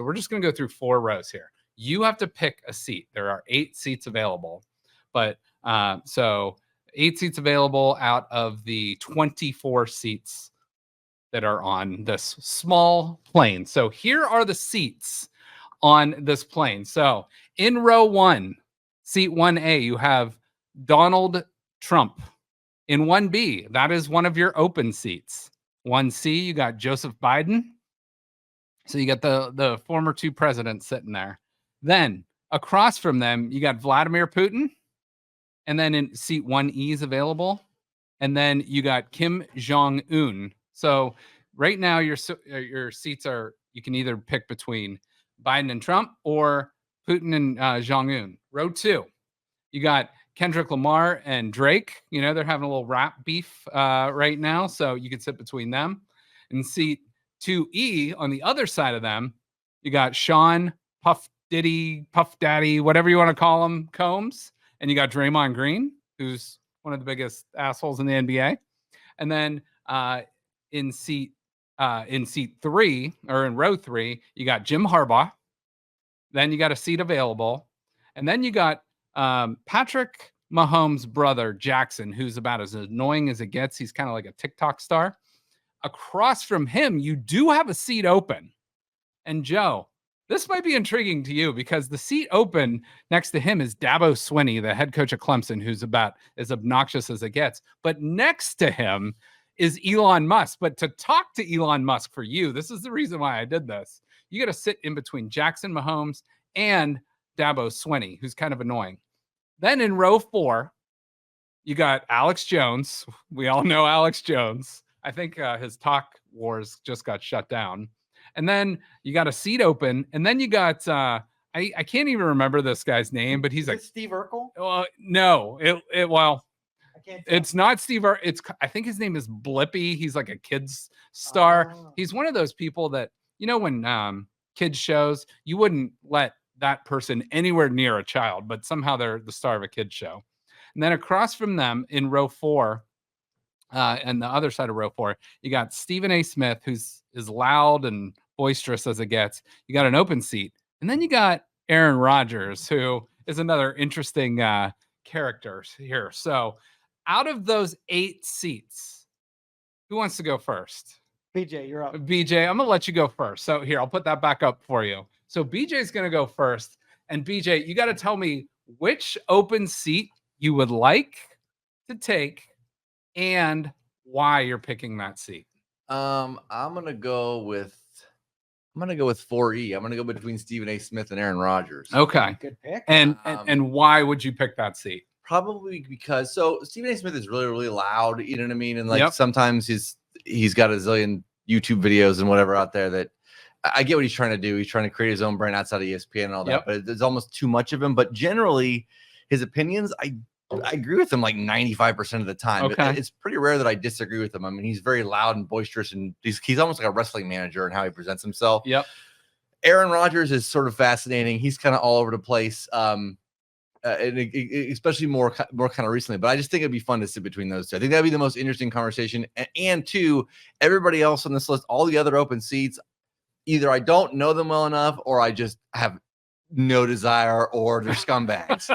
So we're just going to go through 4 rows here. You have to pick a seat. There are 8 seats available, but so 8 seats available out of the 24 seats that are on this small plane. So here are the seats on this plane. So in row 1, seat 1A, you have Donald Trump. In 1B, that is one of your open seats. 1C, you got Joseph Biden. So you got the former 2 presidents sitting there. Then across from them, you got Vladimir Putin. And then in seat 1E is available. And then you got Kim Jong Un. So right now your seats are, you can either pick between Biden and Trump or Putin and Jong Un. Row 2, you got Kendrick Lamar and Drake. You know, they're having a little rap beef right now. So you could sit between them. And seat 2E on the other side of them, you got Sean Puff Diddy, Puff Daddy, whatever you want to call him, Combs. And you got Draymond Green, who's one of the biggest assholes in the NBA. And then in seat 3, or in row 3, you got Jim Harbaugh. Then you got a seat available. And then you got Patrick Mahomes' brother, Jackson, who's about as annoying as it gets. He's kind of like a TikTok star. Across from him, you do have a seat open. And Joe, this might be intriguing to you because the seat open next to him is Dabo Swinney, the head coach of Clemson, who's about as obnoxious as it gets. But next to him is Elon Musk. But to talk to Elon Musk for you, this is the reason why I did this. You got to sit in between Jackson Mahomes and Dabo Swinney, who's kind of annoying. Then in row 4, you got Alex Jones. We all know Alex Jones. I think his talk wars just got shut down. And then you got a seat open. And then you got, I can't even remember this guy's name, but he's like Steve Urkel? No, well, I can't it's not Steve Urkel. I think his name is Blippy. He's like a kid's star. Oh. He's one of those people that, you know, when kids shows, you wouldn't let that person anywhere near a child, but somehow they're the star of a kid's show. And then across from them in row 4, and the other side of row 4, you got Stephen A. Smith, who's as loud and boisterous as it gets. You got an open seat. And then you got Aaron Rodgers, who is another interesting character here. So out of those 8 seats, who wants to go first? BJ, you're up. BJ, I'm going to let you go first. So here, I'll put that back up for you. So BJ's going to go first. And BJ, you got to tell me which open seat you would like to take and why you're picking that seat. I'm gonna go with 4E. I'm gonna go between Stephen A. Smith and Aaron Rodgers. Okay. Good pick. And why would you pick that seat? Probably because Stephen A. Smith is really, really loud, you know what I mean? And like Yep. sometimes he's got a zillion YouTube videos and whatever out there that I get what he's trying to do. He's trying to create his own brand outside of ESPN and all that, Yep. but there's almost too much of him. But generally, his opinions, I agree with him like 95% of the time. Okay. It's pretty rare that I disagree with him. I mean, he's very loud and boisterous, and he's almost like a wrestling manager in how he presents himself. Yep. Aaron Rodgers is sort of fascinating. He's kind of all over the place, and especially more kind of recently. But I just think it'd be fun to sit between those two. I think that'd be the most interesting conversation. And two, everybody else on this list, all the other open seats, either I don't know them well enough, or I just have no desire, or they're scumbags.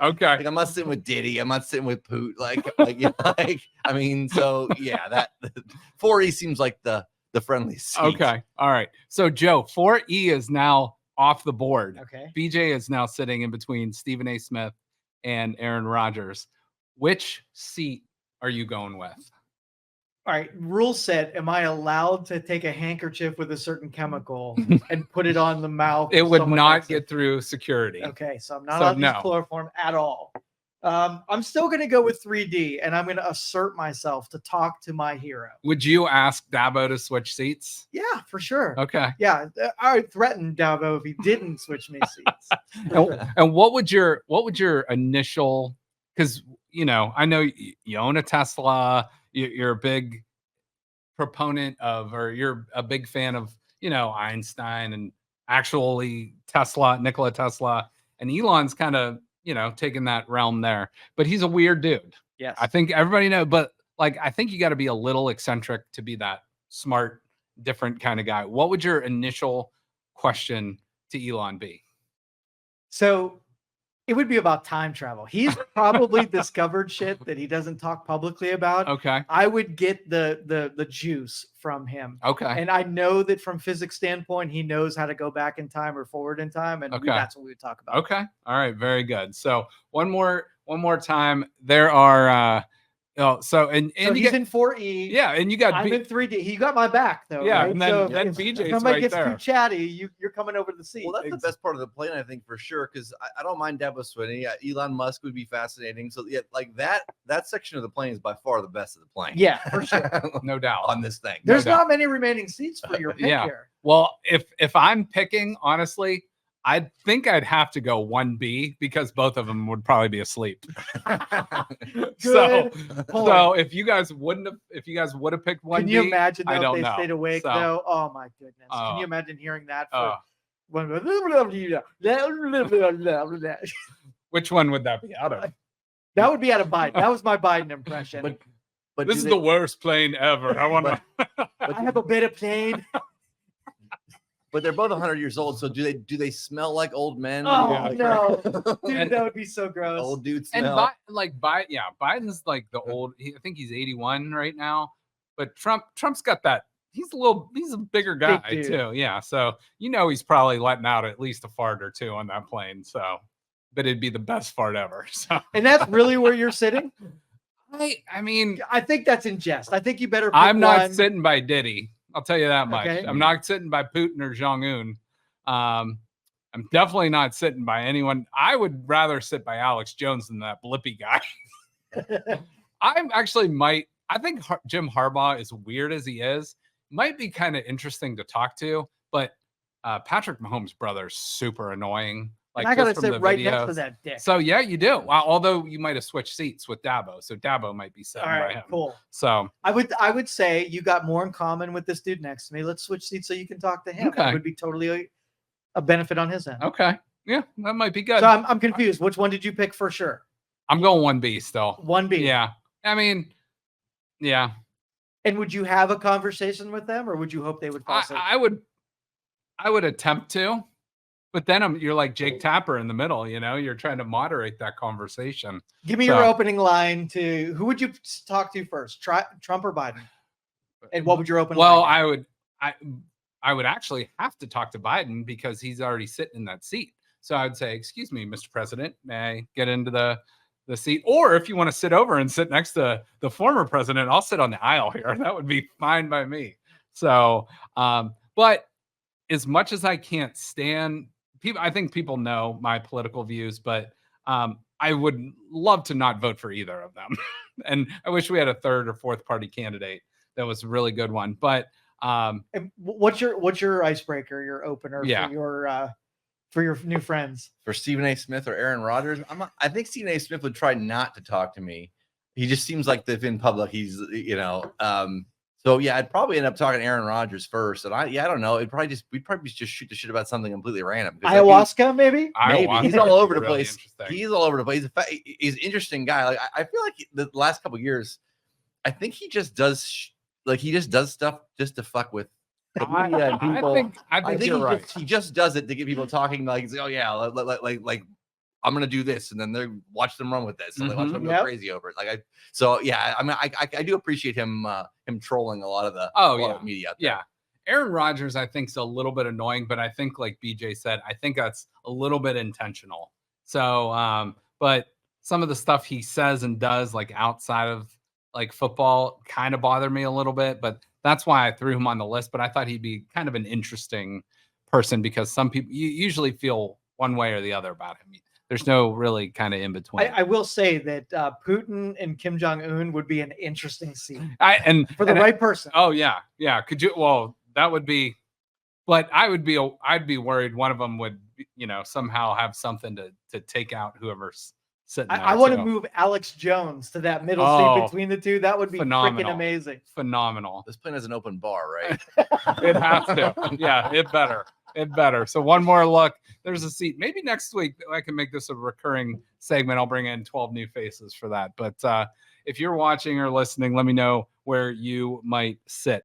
Okay. Like I'm not sitting with Diddy. I'm not sitting with Poot. I mean, so yeah, that 4E seems like the friendly seat. Okay. All right. So Joe, 4E is now off the board. Okay. BJ is now sitting in between Stephen A. Smith and Aaron Rodgers. Which seat are you going with? All right. Rule set. Am I allowed to take a handkerchief with a certain chemical and put it on the mouth? It of would someone not next to- get through security. Okay. So I'm not So allowed to no. use chloroform at all. I'm still going to go with 3D, and I'm going to assert myself to talk to my hero. Would you ask Dabo to switch seats? Yeah, for sure. Okay. Yeah. I would threaten Dabo if he didn't switch me seats. For sure. And what would your initial, because you know, I know you own a Tesla, you're a big proponent of, or you're a big fan of, you know, Einstein and actually Nikola Tesla, and Elon's kind of, you know, taking that realm there, but he's a weird dude. Yes. I think everybody knows, but like, I think you got to be a little eccentric to be that smart, different kind of guy. What would your initial question to Elon be? So it would be about time travel. He's probably discovered shit that he doesn't talk publicly about. Okay. I would get the juice from him. Okay. And I know that from physics standpoint, he knows how to go back in time or forward in time, and Okay. that's what we would talk about. Okay. All right. Very good. So one more time. There are so you he's get in 4E. yeah, and you got I'm in 3D. He got my back though. Yeah, right? and then, so then if BJ's somebody right gets there. too chatty, you're coming over to the seat. Well, that's the best part of the plane, I think, for sure, because I don't mind Dabo Swinney. Elon Musk would be fascinating. So, yeah, like that section of the plane is by far the best of the plane. Yeah, for sure. No doubt. On this thing. There's No doubt. not many remaining seats for your pick Yeah. here. Well, if I'm picking, honestly, I think I'd have to go 1B because both of them would probably be asleep. Good so if you guys would have picked 1B, can you imagine though, I if don't they know. stayed awake So, though? Oh my goodness. Can Oh. you imagine hearing that Oh. for which one would that be out of? that would be out of Biden. That was my Biden impression. But This is the worst plane ever. I want to. I have a bit of plane. But they're both 100 years old. So do they smell like old men? Oh Yeah. no. Dude, And- that would be so gross. Old dude And smell. Biden's like the old. I think he's 81 right now. But Trump's got that. He's a bigger guy Big dude. too. Yeah. So he's probably letting out at least a fart or two on that plane. So, but it'd be the best fart ever. So And that's really where you're sitting? I mean, I think that's in jest. I think you better pick I'm not one. sitting by Diddy. I'll tell you that much. Okay. I'm not sitting by Putin or Jong Un. I'm definitely not sitting by anyone. I would rather sit by Alex Jones than that Blippy guy. I think Jim Harbaugh, as weird as he is, might be kind of interesting to talk to, but Patrick Mahomes' brother's super annoying. Like, And I gotta just from sit the right next to videos. that dick. So yeah, you do. Well, although you might have switched seats with Dabo, so Dabo might be sitting All by right, him. cool. So I would say you got more in common with this dude next to me. Let's switch seats so you can talk to him. Okay. It would be totally a benefit on his end. okay, yeah, that might be good. So I'm confused. Which one did you pick for sure? I'm going 1B still. 1B. Yeah, I mean, yeah, And would you have a conversation with them, or would you hope they would fall asleep? I would attempt to, but then you're like Jake Tapper in the middle. You're trying to moderate that conversation. Give me your opening line to who would you talk to first, Trump or Biden? And what would your opening Well, line be? I would actually have to talk to Biden because he's already sitting in that seat. So I would say, "Excuse me, Mr. President, may I get into the seat?" Or if you want to sit over and sit next to the former president, I'll sit on the aisle here. That would be fine by me. So, but as much as I can't stand people, I think people know my political views, but I would love to not vote for either of them. And I wish we had a third or fourth party candidate that was a really good one. But And what's your icebreaker, your opener for your new friends? For Stephen A. Smith or Aaron Rodgers, I think Stephen A. Smith would try not to talk to me. He just seems like if in public, he's, so yeah, I'd probably end up talking to Aaron Rodgers first. And I don't know. We'd probably just shoot the shit about something completely random. Ayahuasca, maybe? Maybe Ayahuasca he's all over the really place. interesting. He's all over the place. He's an interesting guy. Like I feel like the last couple of years, I think he just does stuff just to fuck with the media and people. I think you're right. He just does it to get people talking. Like, oh yeah, like I'm gonna do this, and then they watch them run with this, and they watch them go Yep. crazy over it. I do appreciate him trolling a lot of the media. Out there. Yeah. Aaron Rodgers, I think, is a little bit annoying, but I think, like BJ said, I think that's a little bit intentional. So, but some of the stuff he says and does, like outside of like football, kind of bother me a little bit. But that's why I threw him on the list. But I thought he'd be kind of an interesting person because some people you usually feel one way or the other about him. There's no really kind of in between. I will say that Putin and Kim Jong Un would be an interesting scene for the right person. Oh yeah, yeah. Could you? Well, that would be. But I'd be worried one of them would, somehow have something to take out whoever's sitting there. I want to move Alex Jones to that middle seat between the two. That would be freaking amazing. Phenomenal. This plane has an open bar, right? It has to. Yeah, it better. It better. So one more look. There's a seat. Maybe next week I can make this a recurring segment. I'll bring in 12 new faces for that. But if you're watching or listening, let me know where you might sit.